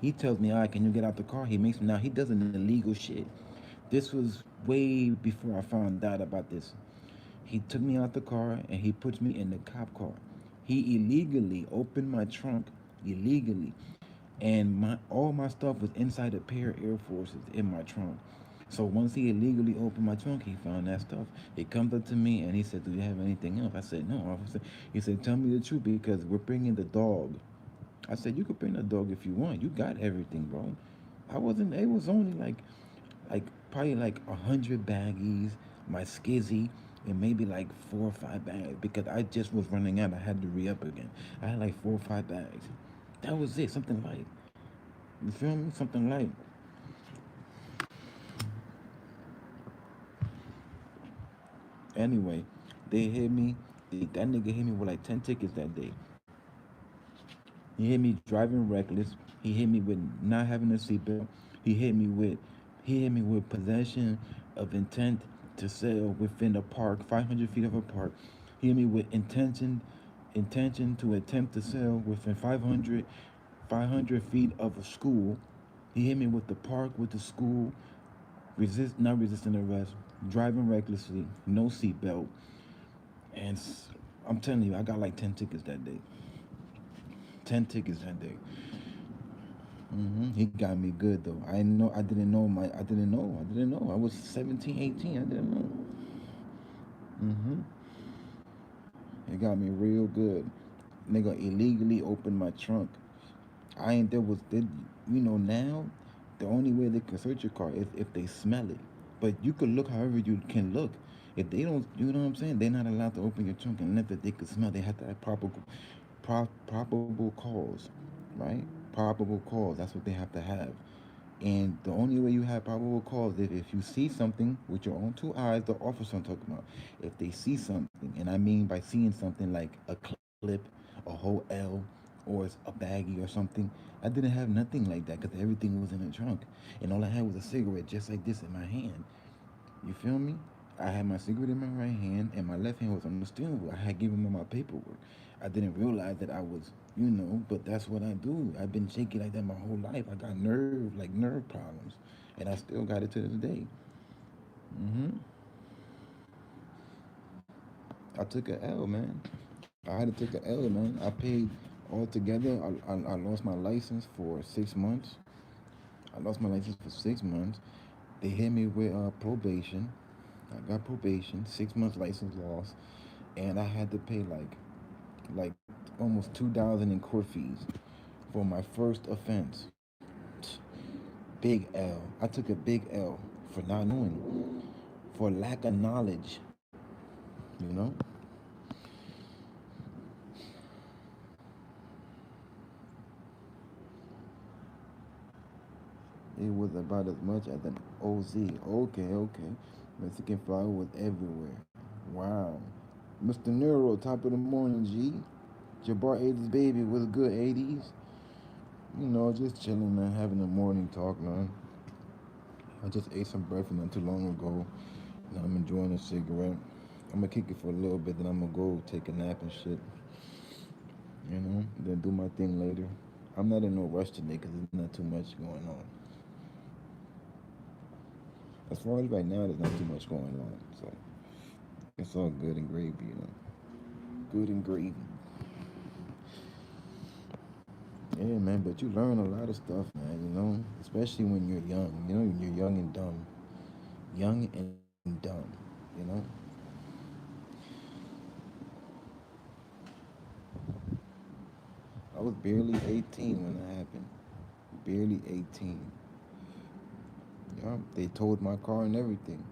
he tells me, all right, can you get out the car? He makes me now. He does an illegal shit. This was way before I found out about this. He took me out the car and he puts me in the cop car. He illegally opened my trunk illegally, and my all my stuff was inside a pair of Air Forces in my trunk. So once he illegally opened my trunk, he found that stuff. He comes up to me and he said, "Do you have anything else?" I said, "No, officer." He said, "Tell me the truth because we're bringing the dog." I said, "You could bring the dog if you want. You got everything, bro." I wasn't. It was only like probably like 100 baggies, my skizzy, and maybe like 4 or 5 bags because I just was running out. I had to re up again. I had like 4 or 5 bags. That was it. Something light. You feel me? Something light. Anyway, they hit me. That nigga hit me with like 10 tickets that day. He hit me driving reckless. He hit me with not having a seatbelt. He hit me with he hit me with possession of intent to sell within the park, 500 feet of a park. He hit me with intention to attempt to sell within 500 feet of a school. He hit me with the park, with the school, not resisting arrest, driving recklessly, no seatbelt, and I'm telling you, I got like 10 tickets that day. 10 tickets that day. He got me good though. I know. I didn't know my. I didn't know. I didn't know. I was 17, 18. I didn't know. hmm It got me real good. Nigga illegally opened my trunk. I ain't there was they, you know now, the only way they can search your car is if they smell it. But you could look however you can look. If they don't, you know what I'm saying? They're not allowed to open your trunk unless that they could smell. They have to have probable cause, right? Probable cause. That's what they have to have. And the only way you have probable cause is if you see something with your own 2 eyes, the officer I'm talking about. If they see something, and I mean by seeing something like a clip, a whole L, or it's a baggie or something, I didn't have nothing like that because everything was in the trunk. And all I had was a cigarette just like this in my hand. You feel me? I had my cigarette in my right hand and my left hand was on the steering wheel. I had given him my paperwork. I didn't realize that I was, but that's what I do. I've been shaky like that my whole life. I got nerve problems, and I still got it to this day. hmm I took a L, man. I had to take a L, man. I paid altogether. I lost my license for 6 months. I lost my license for 6 months. They hit me with probation. I got probation, 6 months license loss, and I had to pay like almost 2,000 in court fees for my first offense. Big L. I took a big L for not knowing, for lack of knowledge. You know, it was about as much as an OZ. Okay, okay. Mexican flour was everywhere. Wow. Mr. Neuro, top of the morning, G. Jabbar 80s baby was good 80s. Just chilling, man, having a morning talk, man. I just ate some breakfast not too long ago. And I'm enjoying a cigarette. I'm gonna kick it for a little bit, then I'm gonna go take a nap and shit. Then do my thing later. I'm not in no rush today because there's not too much going on. As far as right now, there's not too much going on. So it's all good and gravy, you know. Good and gravy. Yeah, man, but you learn a lot of stuff, man, you know, especially when you're young, you know, when you're young and dumb. Young and dumb, you know. I was barely 18 when it happened. Barely 18. Yeah, they towed my car and everything.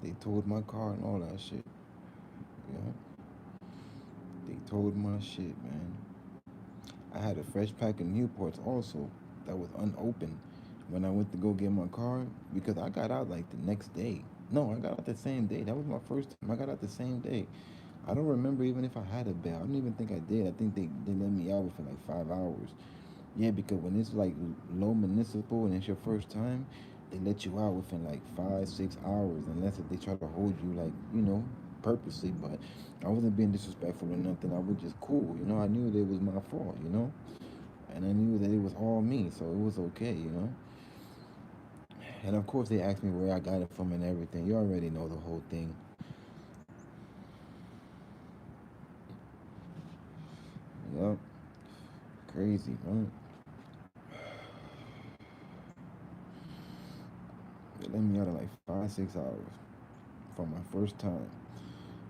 They towed my car and all that shit. Yeah, they towed my shit, man. I had a fresh pack of Newports also that was unopened when I went to go get my car because I got out like the next day. No, I got out the same day. That was my first time. I got out the same day. I don't remember even if I had a bail. I don't even think I did. I think they let me out for like 5 hours. Yeah, because when it's like low municipal and it's your first time, they let you out within like 5, 6 hours, unless if they try to hold you like purposely. But I wasn't being disrespectful or nothing. I was just cool. I knew that it was my fault. And I knew that it was all me, so it was okay. And of course, they asked me where I got it from and everything. You already know the whole thing. Yup, crazy, right? They let me out in like 5, 6 hours for my first time.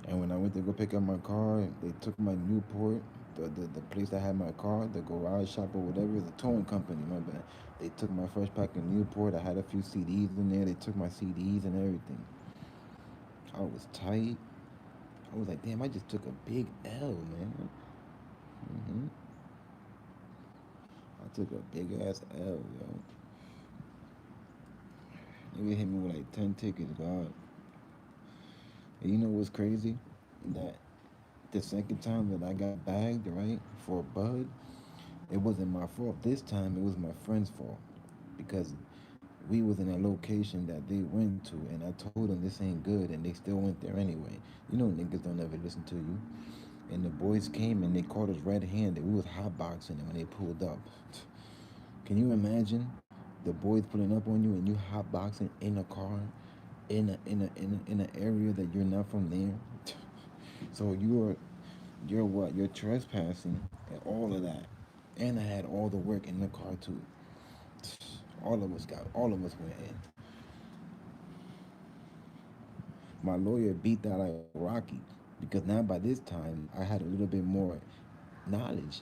And when I went to go pick up my car, they took my Newport, the place that had my car, the garage shop or whatever, the towing company, my bad. They took my fresh pack of Newport. I had a few CDs in there. They took my CDs and everything. I was tight. I was like, damn, I just took a big L, man. hmm I took a big ass L, yo. They hit me with like 10 tickets, God. And you know what's crazy? That the second time that I got bagged, right, for a bud, it wasn't my fault. This time it was my friend's fault because we was in a location that they went to, and I told them this ain't good, and they still went there anyway. Niggas don't ever listen to you. And the boys came and they caught us red-handed. We was hotboxing them when they pulled up. Can you imagine the boys pulling up on you and you hotboxing in a car, in an area that you're not from there? So you're what? You're trespassing and all of that. And I had all the work in the car too. All of us went in. My lawyer beat that like Rocky because now by this time I had a little bit more knowledge.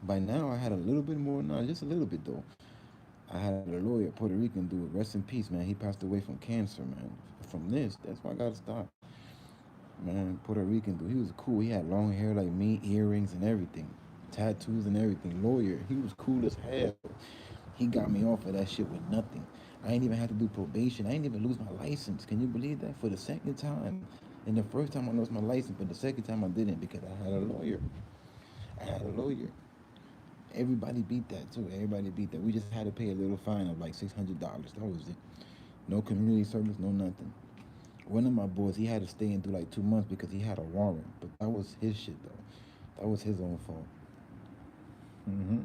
By now I had a little bit more knowledge, just a little bit though. I had a lawyer, Puerto Rican dude, rest in peace, man. He passed away from cancer, man. From this, that's why I gotta stop. Man, Puerto Rican dude, he was cool. He had long hair like me, earrings and everything, tattoos and everything. Lawyer, he was cool as hell. He got me off of that shit with nothing. I ain't even had to do probation. I ain't even lose my license. Can you believe that? For the second time. And the first time I lost my license, but the second time I didn't because I had a lawyer. I had a lawyer. Everybody beat that too. Everybody beat that. We just had to pay a little fine of like $600. That was it. No community service, no nothing. One of my boys, he had to stay in through like 2 months because he had a warrant. But that was his shit though. That was his own fault. hmm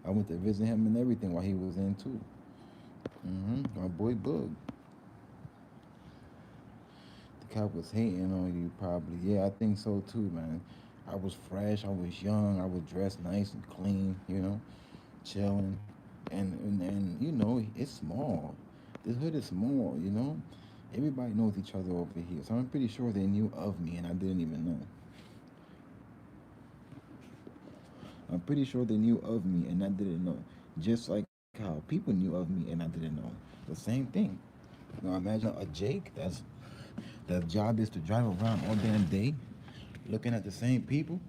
I went to visit him and everything while he was in too. My boy Bug. The cop was hating on you probably. Yeah, I think so too, man. I was fresh, I was young, I was dressed nice and clean, chilling. And it's small. This hood is small. Everybody knows each other over here. So I'm pretty sure they knew of me and I didn't even know. I'm pretty sure they knew of me and I didn't know. Just like how people knew of me and I didn't know. The same thing. Now imagine a Jake that job is to drive around all damn day, looking at the same people,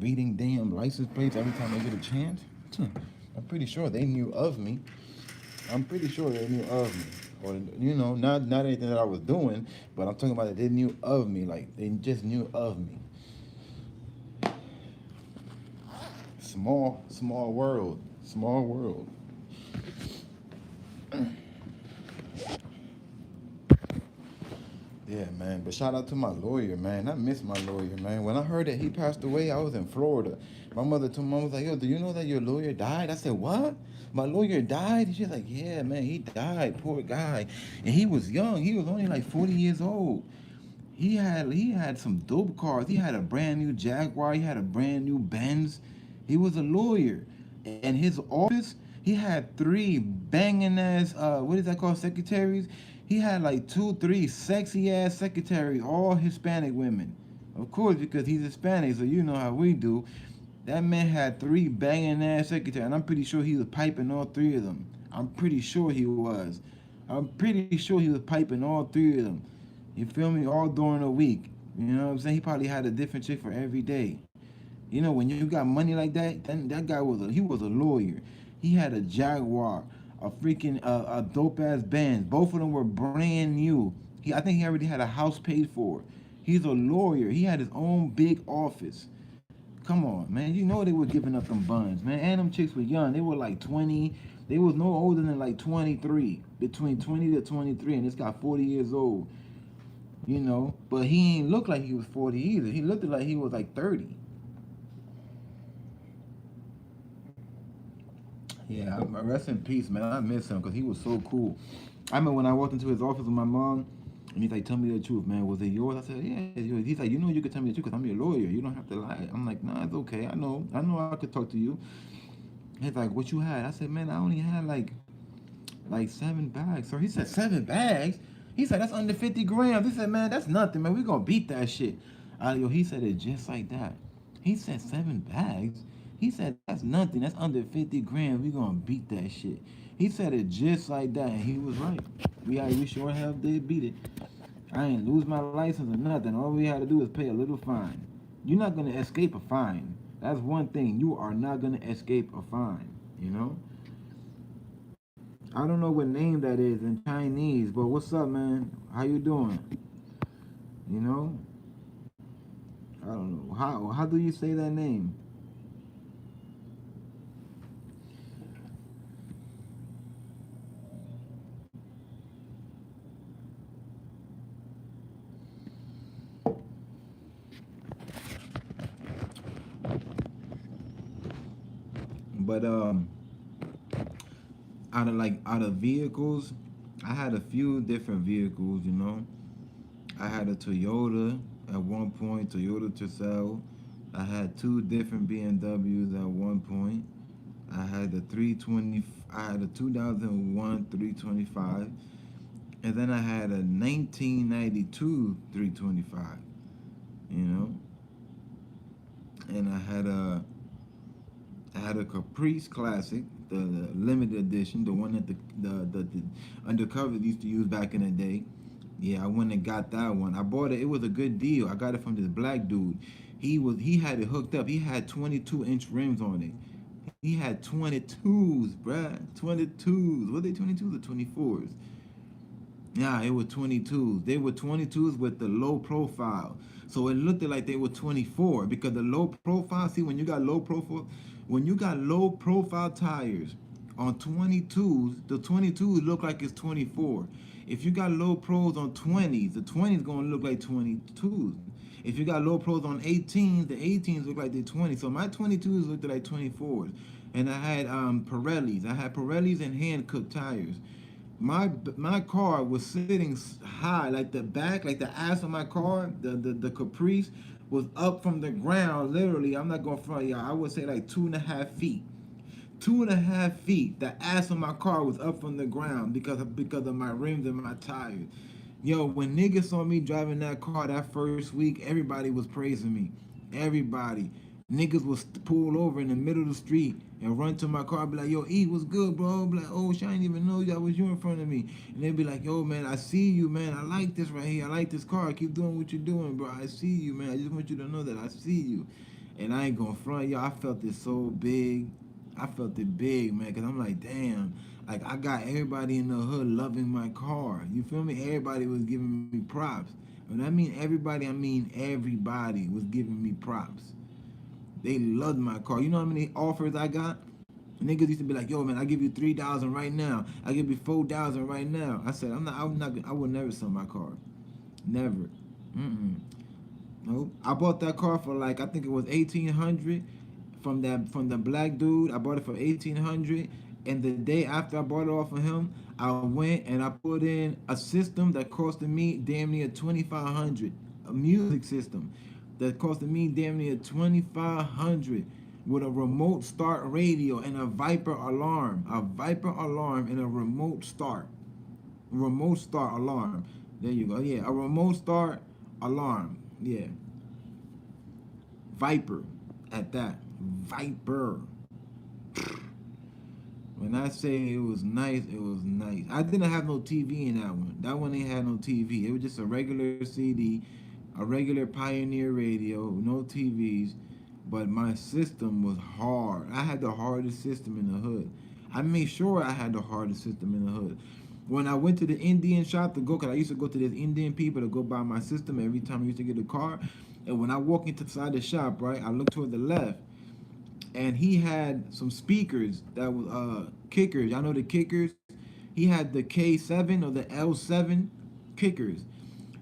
reading damn license plates every time they get a chance. I'm pretty sure they knew of me. I'm pretty sure they knew of me. Or not anything that I was doing, but I'm talking about that they knew of me, like they just knew of me. Small world. Small world. Yeah, man. But shout out to my lawyer, man. I miss my lawyer, man. When I heard that he passed away, I was in Florida. My mother told me, I was like, yo, do you know that your lawyer died? I said, what? My lawyer died? And she's like, yeah, man, he died. Poor guy. And he was young. He was only like 40 years old. He had some dope cars. He had a brand new Jaguar. He had a brand new Benz. He was a lawyer. And his office, he had three banging ass what is that called, secretaries? He had like two, three sexy ass secretaries, all Hispanic women. Of course, because he's Hispanic, so you know how we do. That man had three banging ass secretaries, and I'm pretty sure he was piping all three of them. I'm pretty sure he was. I'm pretty sure he was piping all three of them. You feel me? All during a week. You know what I'm saying? He probably had a different chick for every day. You know, when you got money like that, then that guy was a lawyer. He had a Jaguar, a freaking a dope ass Benz. Both of them were brand new. I think he already had a house paid for. He's a lawyer. He had his own big office. Come on, man. You know they were giving up them buns, man. And them chicks were young. They were like 20. They was no older than like 23. Between 20 to 23, and this guy 40 years old. You know, but he ain't look like he was 40 either. He looked like he was like 30. Yeah, rest in peace, man. I miss him because he was so cool. I remember when I walked into his office with my mom, and he's like, "Tell me the truth, man. Was it yours?" I said, "Yeah, it's yours." He's like, "You know, you can tell me the truth because I'm your lawyer. You don't have to lie." I'm like, "Nah, it's okay. I know, I could talk to you." He's like, "What you had?" I said, "Man, I only had like 7 bags." So he said, 7 bags? He said, "That's under 50 grams." He said, "Man, that's nothing, man. We gonna beat that shit." He said it just like that. He said 7 bags. He said, "That's nothing. That's under 50 grams. We gonna beat that shit." He said it just like that, and he was right. We sure have did beat it. I ain't lose my license or nothing. All we had to do is pay a little fine. You're not gonna escape a fine. That's one thing. You are not gonna escape a fine. You know. I don't know what name that is in Chinese, but what's up, man? How you doing? You know? I don't know. How do you say that name? But out of vehicles, I had a few different vehicles, you know. I had a Toyota at one point, Toyota Tercel. I had two different BMWs at one point. I had a 320. I had a 2001 325, and then I had a 1992 325. You know, and I had a Caprice Classic, the limited edition, the one that the undercover used to use back in the day. Yeah, I went and got that one. I bought it. It was a good deal. I got it from this black dude. He had it hooked up. He had 22-inch rims on it. He had 22s, bruh. 22s. Were they 22s or 24s? Yeah, it was 22s. They were 22s with the low profile. So it looked like they were 24 because the low profile, see when you got low profile tires on 22s, the 22s look like it's 24. If you got low pros on 20s, the 20s going to look like 22s. If you got low pros on 18s, the 18s look like they're 20. So my 22s looked like 24s. And I had Pirellis. I had Pirellis and hand cooked tires. My car was sitting high, like the back, like the ass of my car, the Caprice was up from the ground. Literally, I'm not gonna front y'all. I would say like 2.5 feet. 2.5 feet. The ass of my car was up from the ground because of my rims and my tires. Yo, when niggas saw me driving that car that first week, everybody was praising me. Everybody. Niggas was pull over in the middle of the street and run to my car, be like, "Yo, E, what's good, bro?" Be like, "Oh, shit, I didn't even know that was you in front of me." And they'd be like, "Yo, man, I see you, man. I like this right here. I like this car. Keep doing what you're doing, bro. I see you, man. I just want you to know that I see you." And I ain't gonna front, yo. I felt it so big. I felt it big, man, because I'm like, damn. Like, I got everybody in the hood loving my car. You feel me? Everybody was giving me props. When I mean everybody, I mean everybody was giving me props. They loved my car. You know how many offers I got? Niggas used to be like, "Yo, man, I give you 3,000 right now. I give you 4,000 right now." I said, I would never sell my car. Never. Mm-mm. Nope. I bought that car for like I think it was 1,800 from the black dude. I bought it for 1,800, and the day after I bought it off of him, I went and I put in a system that costed me damn near 2,500. A music system that costed me damn near 2,500 with a remote start radio and a Viper alarm, and a remote start alarm. There you go. Yeah, a remote start alarm. Yeah, Viper at that. Viper. When I say it was nice, it was nice. I didn't have no TV in that one. That one ain't had no TV. It was just a regular CD, a regular Pioneer radio, no TVs. But my system was hard. I had the hardest system in the hood. I made sure I had the hardest system in the hood. When I went to the Indian shop to go, because I used to go to this Indian people to go buy my system every time I used to get a car. And when I walk into the side of the shop, right, I look toward the left, and he had some speakers that was kickers. Y'all know the kickers? He had the K7 or the L7 kickers.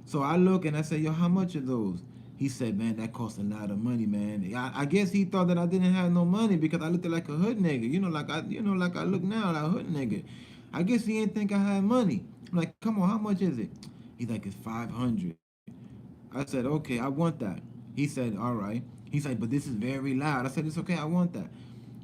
So I look and I say, yo, how much are those? He said, man, that costs a lot of money, man. I guess he thought that I didn't have no money because I looked like a hood nigga. Like I look now like a hood nigga. I guess he didn't think I had money. I'm like, come on, how much is it? He's like, it's 500. I said, okay, I want that. He said, all right. He's like, but this is very loud. I said, it's okay, I want that.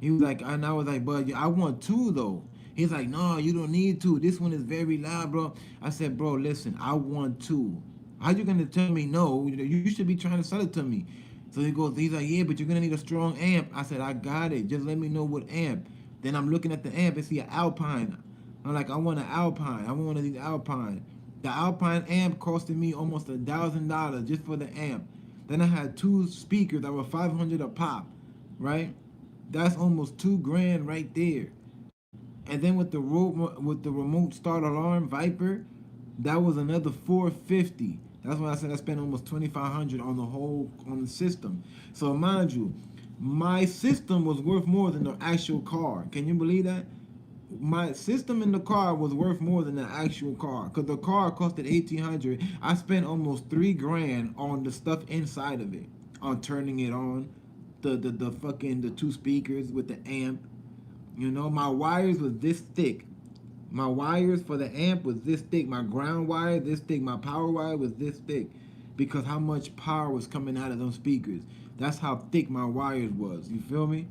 He was like, and I was like, but I want two though. He's like, no, you don't need two. This one is very loud, bro. I said, bro, listen, I want two. How you gonna tell me no? You should be trying to sell it to me. So he's like, yeah, but you're gonna need a strong amp. I said, I got it. Just let me know what amp. Then I'm looking at the amp and see an Alpine. I'm like, I want an Alpine. I want one of these Alpine. The Alpine amp costed me almost $1,000 just for the amp. Then I had two speakers that were 500 a pop, right? That's almost $2,000 right there. And then with the remote start alarm Viper, that was another 450. That's why I said I spent almost 2,500 on the system. So mind you, my system was worth more than the actual car. Can you believe that? My system in the car was worth more than the actual car, because the car costed 1,800. I spent almost $3,000 on the stuff inside of it, on turning it on, the fucking the two speakers with the amp. You know, my wires was this thick. My wires for the amp was this thick. My ground wire this thick. My power wire was this thick, because how much power was coming out of those speakers. That's how thick my wires was. You feel me?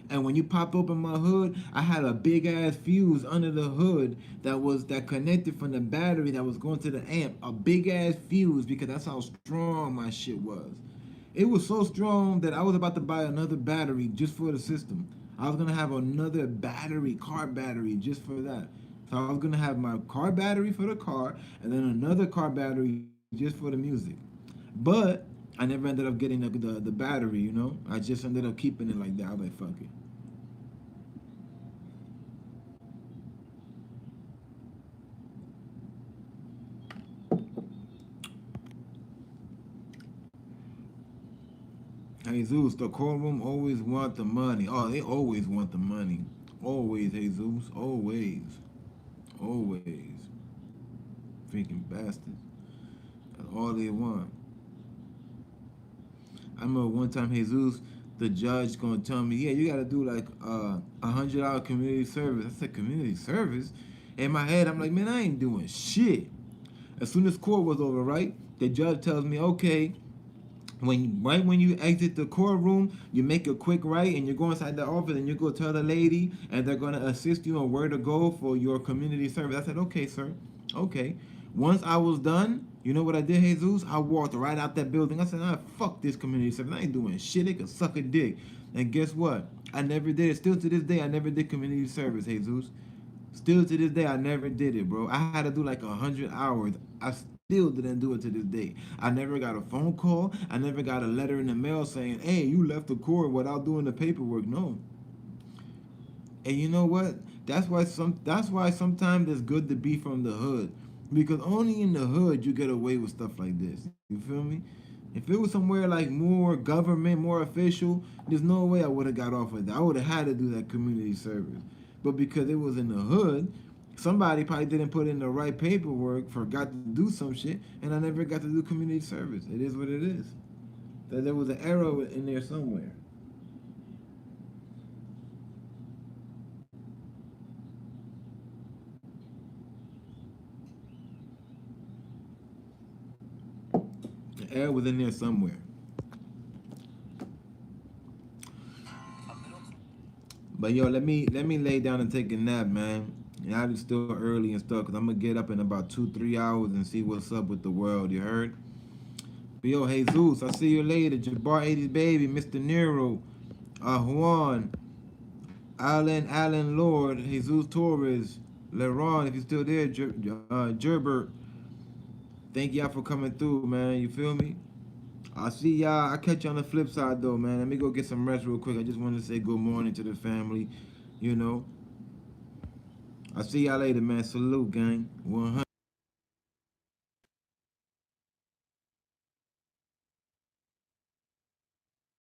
And when you pop open my hood, I had a big ass fuse under the hood that connected from the battery that was going to the amp. A big ass fuse, because that's how strong my shit was. It was so strong that I was about to buy another battery just for the system. I was gonna have another battery, car battery, just for that. So I was gonna have my car battery for the car, and then another car battery just for the music. But I never ended up getting the battery, you know? I just ended up keeping it like that. I was like, fuck it. Jesus, the courtroom always want the money. Oh, they always want the money. Always, Jesus. Always. Always. Freaking bastards. That's all they want. I remember one time, Jesus, the judge gonna tell me, yeah, you gotta do like $100 community service. I said, community service? In my head, I'm like, man, I ain't doing shit. As soon as court was over, right? The judge tells me, okay, when you exit the courtroom, you make a quick right and you go inside the office and you go tell the lady, and they're gonna assist you on where to go for your community service. I said, okay, sir, okay. Once I was done, you know what I did, Jesus? I walked right out that building. I said, fuck this community service. I ain't doing shit. They can suck a dick. And guess what? I never did it. Still to this day, I never did community service, Jesus. Still to this day, I never did it, bro. I had to do like 100 hours. I still didn't do it to this day. I never got a phone call. I never got a letter in the mail saying, hey, you left the court without doing the paperwork. No. And you know what? That's why sometimes it's good to be from the hood. Because only in the hood you get away with stuff like this. You feel me? If it was somewhere like more government, more official, there's no way I would have got off with that. I would have had to do that community service. But because it was in the hood, Somebody probably didn't put in the right paperwork, forgot to do some shit, and I never got to do community service. It is what it is. There was an error in there somewhere. The error was in there somewhere. But yo, let me lay down and take a nap, man. Now it's still early and stuff, cause I'm gonna get up in about 2-3 hours and see what's up with the world. You heard? But yo, Jesus, I see you later. Jabbar 80's baby, Mr. Nero, Juan, Alan Lord, Jesus Torres, Leron, if you're still there, Gerbert. Thank y'all for coming through, man. You feel me? I'll see y'all. I'll catch you on the flip side, though, man. Let me go get some rest real quick. I just wanted to say good morning to the family, you know. I'll see y'all later, man. Salute, gang. 100.